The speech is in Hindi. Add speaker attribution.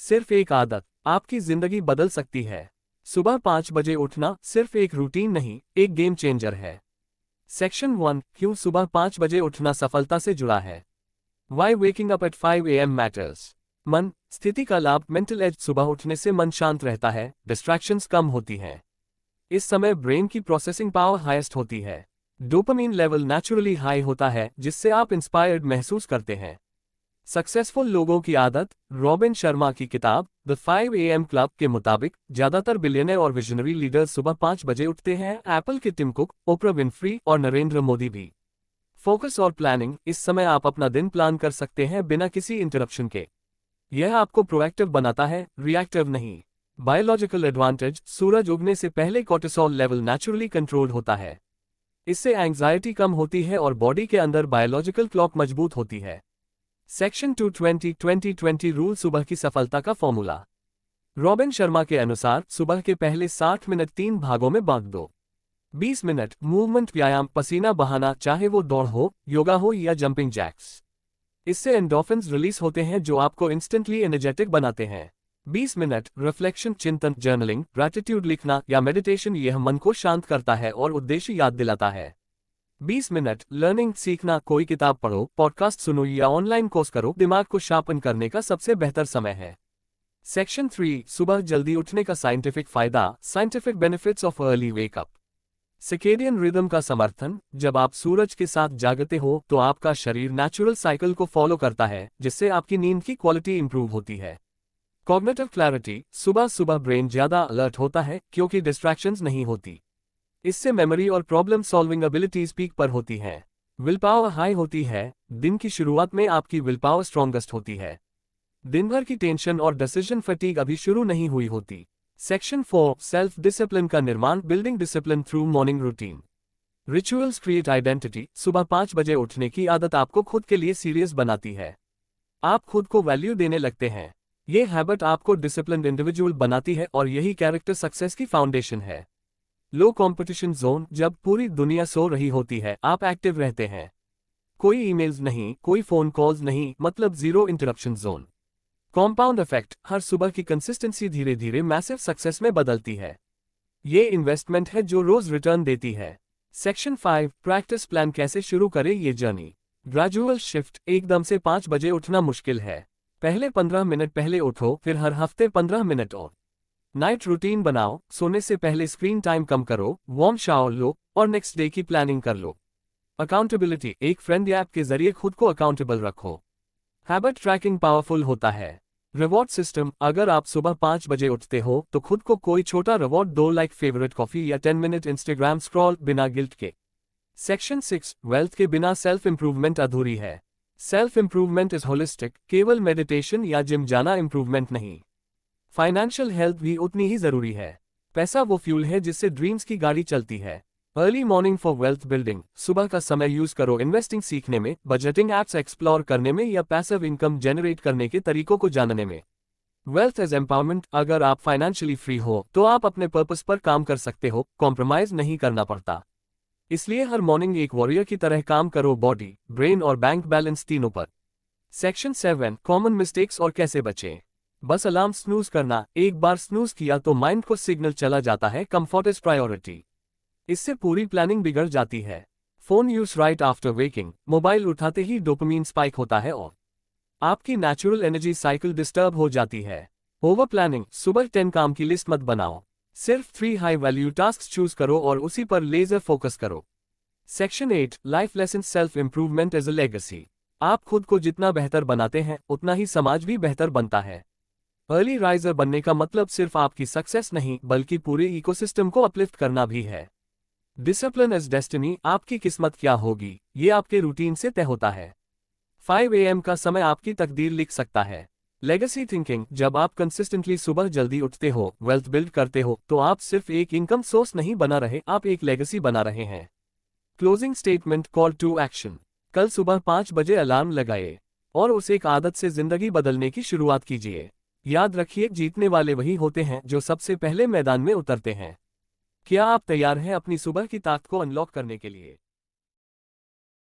Speaker 1: सिर्फ एक आदत आपकी जिंदगी बदल सकती है। सुबह 5 बजे उठना सिर्फ एक रूटीन नहीं, एक गेम चेंजर है। सेक्शन 1, क्यों सुबह 5 बजे उठना सफलता से जुड़ा है। Why waking up at 5 AM matters। मन स्थिति का लाभ मेंटल एज, सुबह उठने से मन शांत रहता है, डिस्ट्रैक्शंस कम होती हैं। इस समय ब्रेन की प्रोसेसिंग पावर हाईएस्ट होती है। डोपामीन लेवल नेचुरली हाई होता है, जिससे आप इंस्पायर्ड महसूस करते हैं। सक्सेसफुल लोगों की आदत, रॉबिन शर्मा की किताब द 5 AM क्लब के मुताबिक ज्यादातर बिलियनर और विजनरी लीडर्स सुबह 5 बजे उठते हैं। एप्पल के टिम कुक, ओपरा विनफ्री और नरेंद्र मोदी भी। फोकस और प्लानिंग, इस समय आप अपना दिन प्लान कर सकते हैं बिना किसी इंटरप्शन के। यह आपको प्रोएक्टिव बनाता है, रिएक्टिव नहीं। बायोलॉजिकल एडवांटेज, सूरज उगने से पहले कोर्टिसोल लेवल नेचुरली कंट्रोल होता है। इससे एंग्जाइटी कम होती है और बॉडी के अंदर बायोलॉजिकल क्लॉक मजबूत होती है। सेक्शन 220 रूल, सुबह की सफलता का फॉर्मूला। रॉबिन शर्मा के अनुसार सुबह के पहले 60 मिनट 3 भागों में बांट दो। 20 मिनट मूवमेंट, व्यायाम, पसीना बहाना, चाहे वो दौड़ हो, योगा हो या जंपिंग जैक्स। इससे एंडोर्फिन्स रिलीज होते हैं जो आपको इंस्टेंटली एनर्जेटिक बनाते हैं। 20 मिनट रिफ्लेक्शन, चिंतन, जर्नलिंग, ग्रैटिट्यूड लिखना या मेडिटेशन, यह मन को शांत करता है और उद्देश्य याद दिलाता है। 20 मिनट लर्निंग, सीखना, कोई किताब पढ़ो, पॉडकास्ट सुनो या ऑनलाइन कोर्स करो, दिमाग को शार्पन करने का सबसे बेहतर समय है। सेक्शन 3, सुबह जल्दी उठने का साइंटिफिक फायदा, scientific benefits of early wake up. Circadian rhythm का समर्थन, जब आप सूरज के साथ जागते हो तो आपका शरीर नेचुरल साइकिल को फॉलो करता है, जिससे आपकी नींद की क्वालिटी इंप्रूव होती है। कॉग्निटिव क्लैरिटी, सुबह सुबह ब्रेन ज्यादा अलर्ट होता है क्योंकि डिस्ट्रैक्शंस नहीं होती। इससे मेमोरी और प्रॉब्लम सॉल्विंग एबिलिटीज पीक पर होती हैं। विल पावर हाई होती है, दिन की शुरुआत में आपकी विल पावर स्ट्रॉन्गेस्ट होती है। दिन भर की टेंशन और डिसीजन फटीग अभी शुरू नहीं हुई होती। सेक्शन 4, सेल्फ डिसिप्लिन का निर्माण, building discipline through morning routine. Rituals create identity, सुबह 5 बजे उठने की आदत आपको खुद के लिए सीरियस बनाती है। आप खुद को वैल्यू देने लगते हैं। ये हैबिट आपको डिसिप्लिन्ड इंडिविजुअल बनाती है और यही कैरेक्टर सक्सेस की फाउंडेशन है। लो कंपटीशन जोन, जब पूरी दुनिया सो रही होती है आप एक्टिव रहते हैं। कोई ईमेल्स नहीं, कोई फोन कॉल्स नहीं, मतलब zero interruption zone. Compound effect, हर सुबह की कंसिस्टेंसी धीरे धीरे मैसिव सक्सेस में बदलती है। ये इन्वेस्टमेंट है जो रोज रिटर्न देती है। सेक्शन 5, प्रैक्टिस प्लान, कैसे शुरू करें ये जर्नी। ग्रेजुअल शिफ्ट, एकदम से 5 बजे उठना मुश्किल है। पहले 15 मिनट पहले उठो, फिर हर हफ्ते 15 मिनट और। नाइट रूटीन बनाओ, सोने से पहले स्क्रीन टाइम कम करो, वार्म शावर लो और नेक्स्ट डे की प्लानिंग कर लो। अकाउंटेबिलिटी, एक फ्रेंड ऐप के जरिए खुद को अकाउंटेबल रखो। हैबिट ट्रैकिंग पावरफुल होता है। रिवॉर्ड सिस्टम, अगर आप सुबह 5 बजे उठते हो तो खुद को कोई छोटा रिवॉर्ड दो, लाइक फेवरेट कॉफी या 10 मिनट इंस्टाग्राम स्क्रॉल, बिना गिल्ट के। सेक्शन 6, वेल्थ के बिना सेल्फ इंप्रूवमेंट अधूरी है। सेल्फ इंप्रूवमेंट इज होलिस्टिक, केवल मेडिटेशन या जिम जाना इंप्रूवमेंट नहीं। फाइनेंशियल हेल्थ भी उतनी ही जरूरी है। पैसा वो फ्यूल है जिससे ड्रीम्स की गाड़ी चलती है। Early morning for wealth building, सुबह का समय यूज करो इन्वेस्टिंग सीखने में, बजटिंग एप्स एक्सप्लोर करने में या पैसिव इनकम जनरेट करने के तरीकों को जानने में। वेल्थ एज एम्पावरमेंट, अगर आप फाइनेंशियली फ्री हो तो आप अपने पर्पस पर काम कर सकते हो, कॉम्प्रोमाइज नहीं करना पड़ता। इसलिए हर मॉर्निंग एक वॉरियर की तरह काम करो, बॉडी, ब्रेन और बैंक बैलेंस तीनों पर। सेक्शन 7, कॉमन मिस्टेक्स और कैसे बचें। बस अलार्म स्नूज करना, एक बार स्नूज किया तो माइंड को सिग्नल चला जाता है कंफर्ट इज प्रायोरिटी। इससे पूरी प्लानिंग बिगड़ जाती है। Phone use right after waking, mobile उठाते ही डोपामीन स्पाइक होता है और आपकी नेचुरल एनर्जी साइकिल डिस्टर्ब हो जाती है। ओवर प्लानिंग, सुबह 10 काम की लिस्ट मत बनाओ, सिर्फ 3 हाई वैल्यू टास्क चूज करो और उसी पर लेजर फोकस करो। Section 8, life lesson, self improvement as a legacy. आप खुद को जितना बेहतर बनाते हैं उतना ही समाज भी बेहतर बनता है। अर्ली राइजर बनने का मतलब सिर्फ आपकी सक्सेस नहीं बल्कि पूरे इकोसिस्टम को अपलिफ्ट करना भी है। डिसिप्लिन एज डेस्टिनी, आपकी किस्मत क्या होगी ये आपके रूटीन से तय होता है। 5 AM का समय आपकी तकदीर लिख सकता है। लेगेसी थिंकिंग, जब आप कंसिस्टेंटली सुबह जल्दी उठते हो, वेल्थ बिल्ड करते हो, तो आप सिर्फ एक इनकम सोर्स नहीं बना रहे, आप एक लेगेसी बना रहे हैं। Closing statement, call to action. कल सुबह 5 बजे अलार्म लगाए और उस एक आदत से जिंदगी बदलने की शुरुआत कीजिए। याद रखिए, जीतने वाले वही होते हैं जो सबसे पहले मैदान में उतरते हैं। क्या आप तैयार हैं अपनी सुबह की ताकत को अनलॉक करने के लिए?